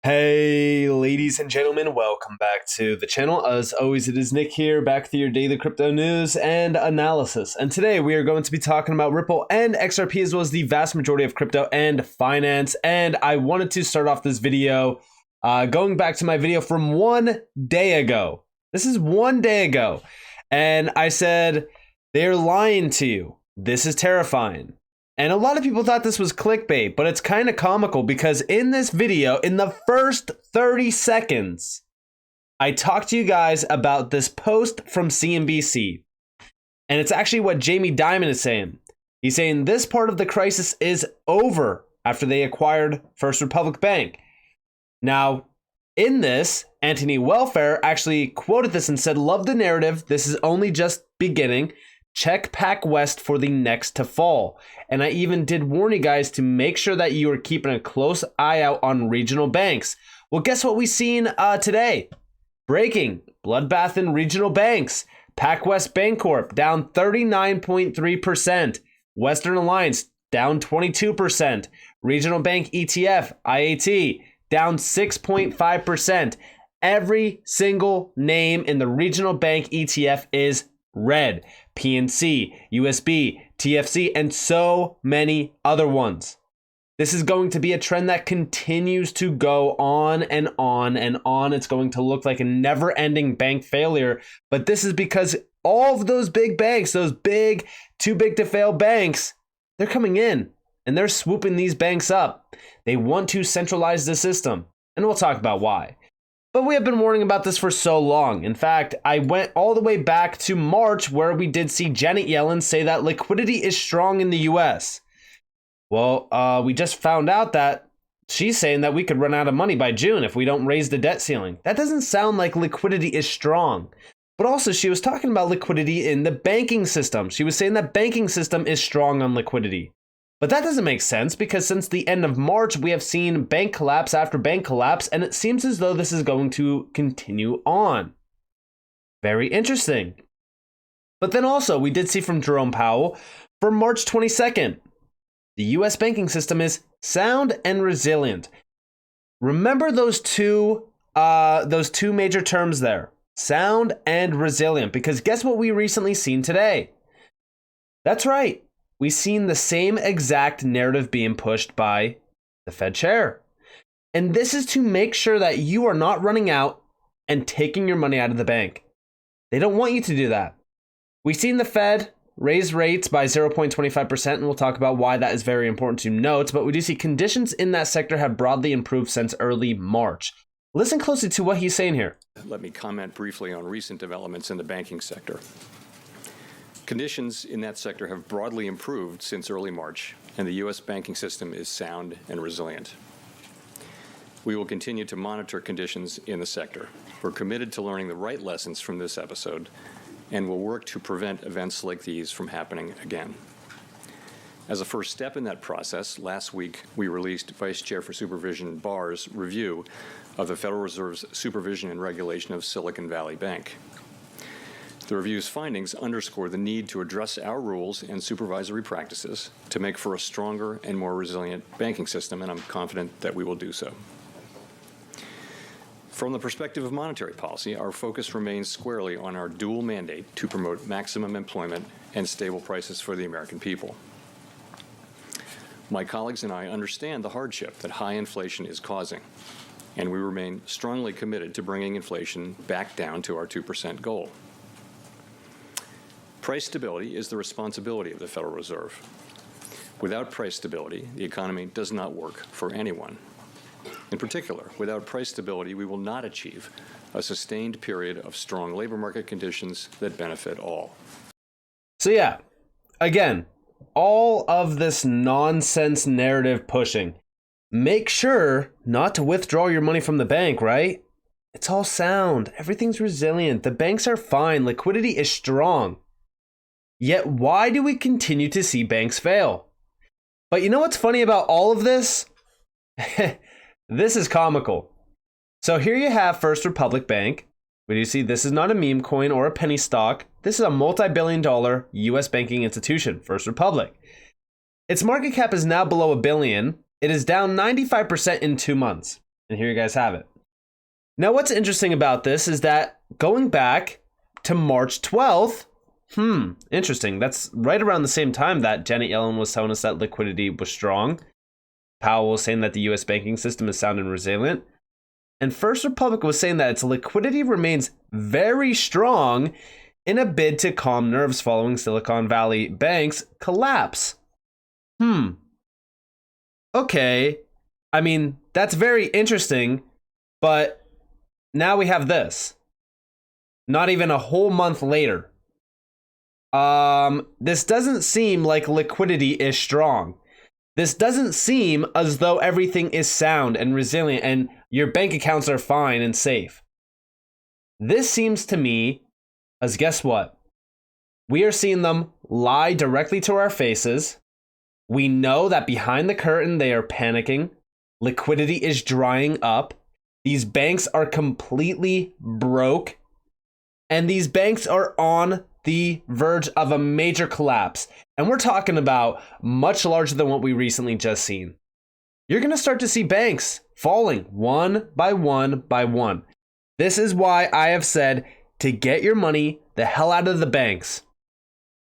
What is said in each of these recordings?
Hey, ladies and gentlemen, welcome back to the channel. As always, it is Nick here, back with your daily crypto news and analysis. And today we are going to be talking about Ripple and XRP, as well as the vast majority of crypto and finance. And I wanted to start off this video going back to my video from 1 day ago. This is 1 day ago. And I said, they're lying to you. This is terrifying. And a lot of people thought this was clickbait, but it's kind of comical because in this video, in the first 30 seconds, I talked to you guys about this post from CNBC. And it's actually what Jamie Dimon is saying. He's saying this part of the crisis is over after they acquired First Republic Bank. Now, in this, Anthony Welfare actually quoted this and said, "Love the narrative. This is only just beginning. Check Pac West for the next to fall." And I even did warn you guys to make sure that you are keeping a close eye out on regional banks. Well, guess what we've seen today? Breaking bloodbath in regional banks. Pac West Bancorp down 39.3%. Western Alliance down 22%. Regional Bank ETF, IAT, down 6.5%. Every single name in the regional bank ETF is red. PNC, USB, TFC, and so many other ones. This is going to be a trend that continues to go on and on and on. It's going to look like a never-ending bank failure, but this is because all of those big banks, those big, too big to fail banks, they're coming in and they're swooping these banks up. They want to centralize the system, and we'll talk about why. But we have been warning about this for so long. In fact, I went all the way back to March where we did see Janet Yellen say that liquidity is strong in the US. Well, we just found out that she's saying that we could run out of money by June if we don't raise the debt ceiling. That doesn't sound like liquidity is strong. But also she was talking about liquidity in the banking system. She was saying that banking system is strong on liquidity. But that doesn't make sense because since the end of March, we have seen bank collapse after bank collapse, and it seems as though this is going to continue on. Very interesting. But then also, we did see from Jerome Powell from March 22nd, the US banking system is sound and resilient. Remember those two major terms there, sound and resilient, because guess what we recently seen today? That's right. We've seen the same exact narrative being pushed by the Fed chair. And this is to make sure that you are not running out and taking your money out of the bank. They don't want you to do that. We've seen the Fed raise rates by 0.25%, and we'll talk about why that is very important to note, but we do see conditions in that sector have broadly improved since early March. Listen closely to what he's saying here. Let me comment briefly on recent developments in the banking sector. Conditions in that sector have broadly improved since early March, and the U.S. banking system is sound and resilient. We will continue to monitor conditions in the sector. We're committed to learning the right lessons from this episode, and will work to prevent events like these from happening again. As a first step in that process, last week we released Vice Chair for Supervision Barr's review of the Federal Reserve's supervision and regulation of Silicon Valley Bank. The review's findings underscore the need to address our rules and supervisory practices to make for a stronger and more resilient banking system, and I'm confident that we will do so. From the perspective of monetary policy, our focus remains squarely on our dual mandate to promote maximum employment and stable prices for the American people. My colleagues and I understand the hardship that high inflation is causing, and we remain strongly committed to bringing inflation back down to our 2% goal. Price stability is the responsibility of the Federal Reserve. Without price stability, the economy does not work for anyone. In particular, without price stability, we will not achieve a sustained period of strong labor market conditions that benefit all. So yeah, again, all of this nonsense narrative pushing. Make sure not to withdraw your money from the bank, right? It's all sound. Everything's resilient. The banks are fine. Liquidity is strong. Yet why do we continue to see banks fail? But you know what's funny about all of this? This is comical. So here you have First Republic Bank. But you see, this is not a meme coin or a penny stock. This is a multi-billion-dollar US banking institution, First Republic. Its market cap is now below $1 billion. It is down 95% in 2 months. And here you guys have it. Now, what's interesting about this is that going back to March 12th, interesting. That's right around the same time that Janet Yellen was telling us that liquidity was strong. Powell was saying that the U.S. banking system is sound and resilient. And First Republic was saying that its liquidity remains very strong in a bid to calm nerves following Silicon Valley Bank's collapse. Okay. I mean, that's very interesting, but now we have this. Not even a whole month later. This doesn't seem like liquidity is strong. This doesn't seem as though everything is sound and resilient and your bank accounts are fine and safe. This seems to me as, guess what? We are seeing them lie directly to our faces. We know that behind the curtain they are panicking. Liquidity is drying up. These banks are completely broke. And these banks are on the verge of a major collapse. And we're talking about much larger than what we recently just seen. You're going to start to see banks falling one by one by one. This is why I have said to get your money the hell out of the banks.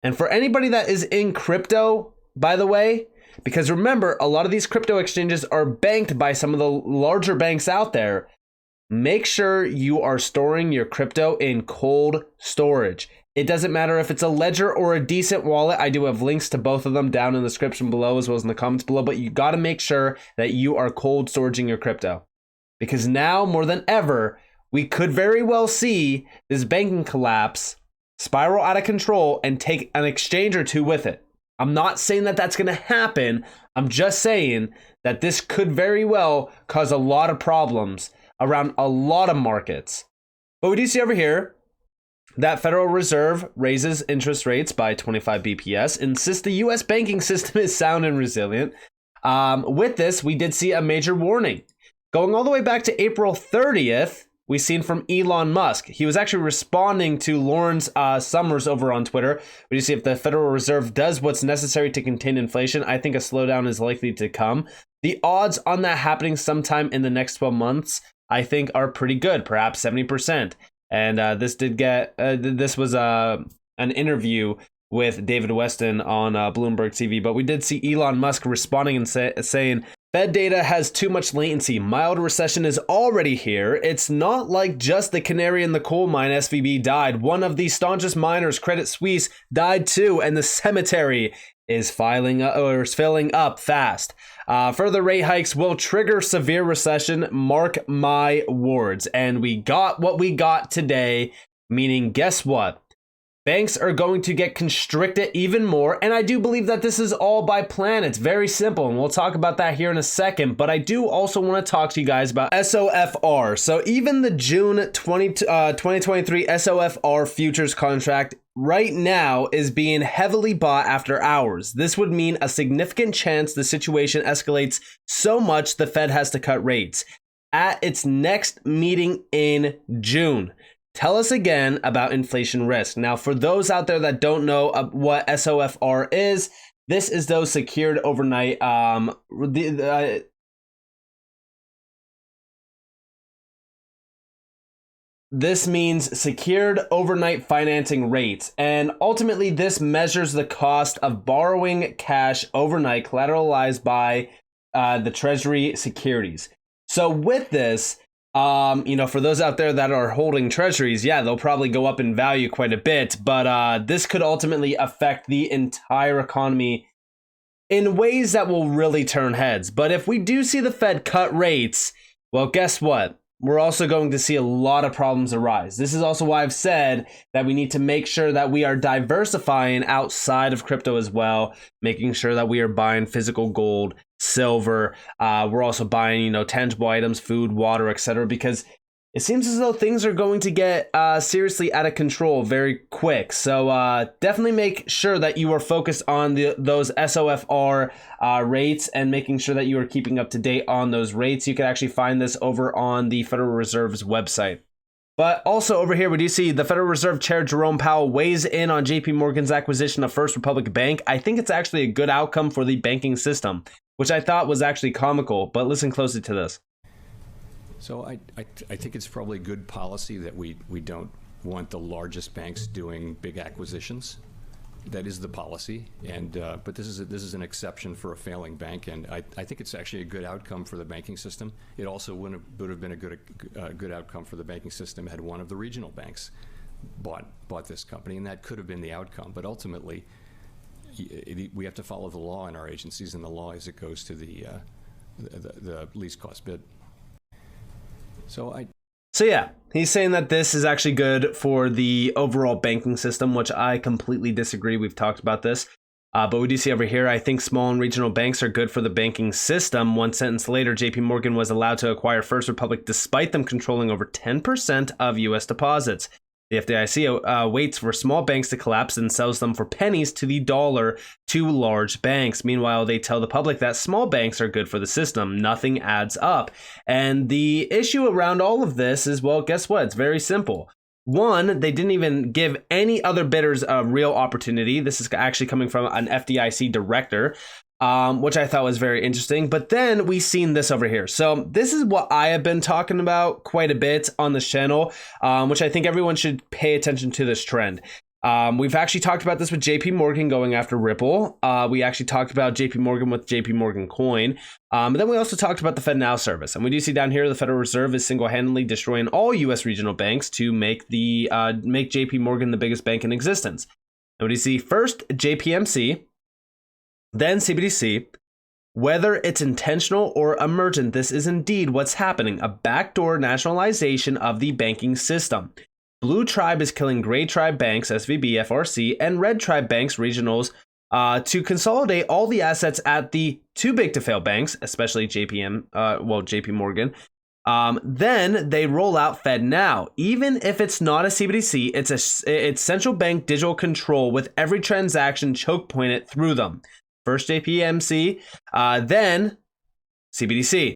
And for anybody that is in crypto, by the way, because remember, a lot of these crypto exchanges are banked by some of the larger banks out there, make sure you are storing your crypto in cold storage. It doesn't matter if it's a Ledger or a DCENT wallet. I do have links to both of them down in the description below as well as in the comments below, but you got to make sure that you are cold storaging your crypto. Because now more than ever, we could very well see this banking collapse spiral out of control and take an exchange or two with it. I'm not saying that that's going to happen. I'm just saying that this could very well cause a lot of problems around a lot of markets. But we do see over here that Federal Reserve raises interest rates by 25 BPS, insists the U.S. banking system is sound and resilient. With this, we did see a major warning. Going all the way back to April 30th, we seen from Elon Musk. He was actually responding to Lawrence Summers over on Twitter. We see if the Federal Reserve does what's necessary to contain inflation, I think a slowdown is likely to come. The odds on that happening sometime in the next 12 months, I think, are pretty good, perhaps 70%. And this was an interview with David Weston on Bloomberg TV. But we did see Elon Musk responding and saying, Fed data has too much latency. Mild recession is already here. It's not like just the canary in the coal mine SVB died. One of the staunchest miners, Credit Suisse, died too. And the cemetery is filling up fast. Further rate hikes will trigger severe recession. Mark my words. And we got what we got today, meaning guess what? Banks are going to get constricted even more. And I do believe that this is all by plan. It's very simple. And we'll talk about that here in a second. But I do also want to talk to you guys about SOFR. So even the June 2023 SOFR futures contract right now is being heavily bought after hours. This would mean a significant chance the situation escalates so much the Fed has to cut rates at its next meeting in June. Tell us again about inflation risk. Now, for those out there that don't know what SOFR is, this is those secured overnight This means secured overnight financing rates, and ultimately this measures the cost of borrowing cash overnight collateralized by the Treasury securities. So with this, for those out there that are holding treasuries, yeah, they'll probably go up in value quite a bit, but this could ultimately affect the entire economy in ways that will really turn heads. But if we do see the Fed cut rates, well, guess what? We're also going to see a lot of problems arise. This is also why I've said that we need to make sure that we are diversifying outside of crypto as well, making sure that we are buying physical gold, silver. We're also buying, tangible items, food, water, etc., because it seems as though things are going to get seriously out of control very quick. So definitely make sure that you are focused on those SOFR rates and making sure that you are keeping up to date on those rates. You can actually find this over on the Federal Reserve's website. But also over here, we do see the Federal Reserve Chair Jerome Powell weighs in on JP Morgan's acquisition of First Republic Bank. I think it's actually a good outcome for the banking system, which I thought was actually comical, but listen closely to this. So I think it's probably good policy that we don't want the largest banks doing big acquisitions. That is the policy, and but this is an exception for a failing bank, and I think it's actually a good outcome for the banking system. It also would have been a good outcome for the banking system had one of the regional banks bought this company, and that could have been the outcome. But ultimately, we have to follow the law in our agencies, and the law is it goes to the least cost bid. So yeah, he's saying that this is actually good for the overall banking system, which I completely disagree. We've talked about this. But we do see over here, I think small and regional banks are good for the banking system. One sentence later, JP Morgan was allowed to acquire First Republic despite them controlling over 10% of U.S. deposits. The FDIC waits for small banks to collapse and sells them for pennies to the dollar to large banks. Meanwhile, they tell the public that small banks are good for the system. Nothing adds up. And the issue around all of this is, well, guess what? It's very simple. One, they didn't even give any other bidders a real opportunity. This is actually coming from an FDIC director, which I thought was very interesting. But then we've seen this over here. So this is what I have been talking about quite a bit on this channel, which I think everyone should pay attention to this trend. We've actually talked about this with JP Morgan going after Ripple. We actually talked about JP Morgan with JP Morgan Coin. But then we also talked about the FedNow service. And we do see down here the Federal Reserve is single-handedly destroying all U.S. regional banks to make JP Morgan the biggest bank in existence. And we do see first JPMC, then CBDC. Whether it's intentional or emergent, this is indeed what's happening, a backdoor nationalization of the banking system. Blue Tribe is killing Gray Tribe banks, SVB, FRC, and Red Tribe banks, regionals, to consolidate all the assets at the too big to fail banks, especially JP Morgan. Then they roll out FedNow. Even if it's not a CBDC, it's central bank digital control with every transaction choke pointed through them. First JPMC, then CBDC.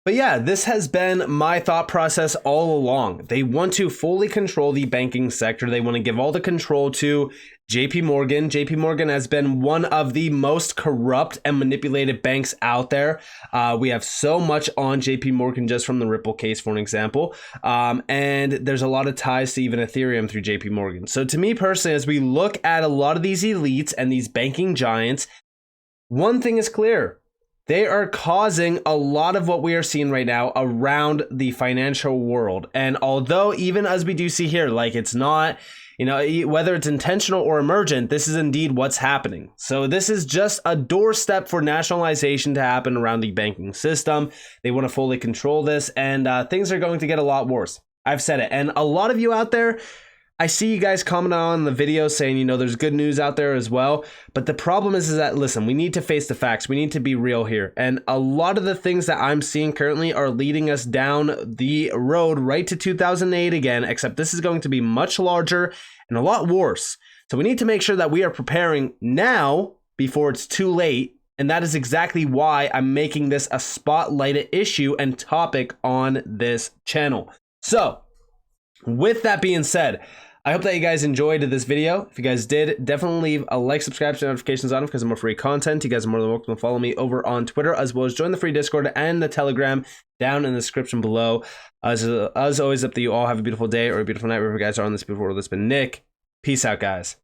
But yeah, this has been my thought process all along. They want to fully control the banking sector. They want to give all the control to JP Morgan. JP Morgan has been one of the most corrupt and manipulated banks out there. We have so much on JP Morgan just from the Ripple case, for an example. And there's a lot of ties to even Ethereum through JP Morgan. So to me personally, as we look at a lot of these elites and these banking giants, one thing is clear. They are causing a lot of what we are seeing right now around the financial world. And although even as we do see here, like it's not, whether it's intentional or emergent, this is indeed what's happening. So this is just a doorstep for nationalization to happen around the banking system. They want to fully control this, and things are going to get a lot worse. I've said it. And a lot of you out there, I see you guys comment on the video saying, there's good news out there as well. But the problem is that, listen, we need to face the facts. We need to be real here. And a lot of the things that I'm seeing currently are leading us down the road right to 2008 again, except this is going to be much larger and a lot worse. So we need to make sure that we are preparing now before it's too late. And that is exactly why I'm making this a spotlighted issue and topic on this channel. So with that being said, I hope that you guys enjoyed this video. If you guys did, definitely leave a like, subscribe, to notifications on because of more free content. You guys are more than welcome to follow me over on Twitter, as well as join the free Discord and the Telegram down in the description below. As always, up to you all. Have a beautiful day or a beautiful night wherever you guys are on this beautiful world. It's been Nick. Peace out, guys.